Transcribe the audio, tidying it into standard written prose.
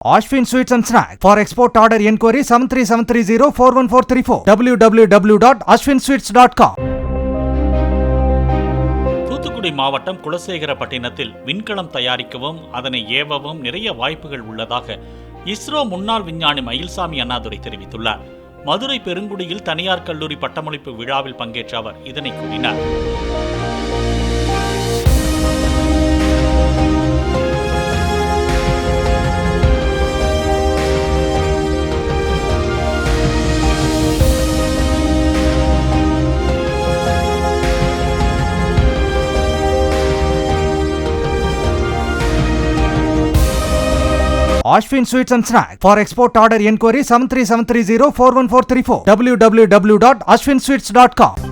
Ashwin Sweets and Snacks. For export order enquiry 73730 www.ashwinsweets.com. Thoothukudi மாவட்டம் குலசேகரப்பட்டினத்தில் விண்கலம் தயாரிக்கவும் அதனை ஏவவும் நிறைய வாய்ப்புகள் உள்ளதாக இஸ்ரோ முன்னாள் விஞ்ஞானி மயில்சாமி அண்ணாதுரை தெரிவித்துள்ளார். மதுரை பெருங்குடியில் தனியார் கல்லூரி பட்டமளிப்பு விழாவில் பங்கேற்ற அவர் இதனை கூறினார். Ashwin Sweets and Snacks. For export order enquiry 73730 www.ashwinsweets.com.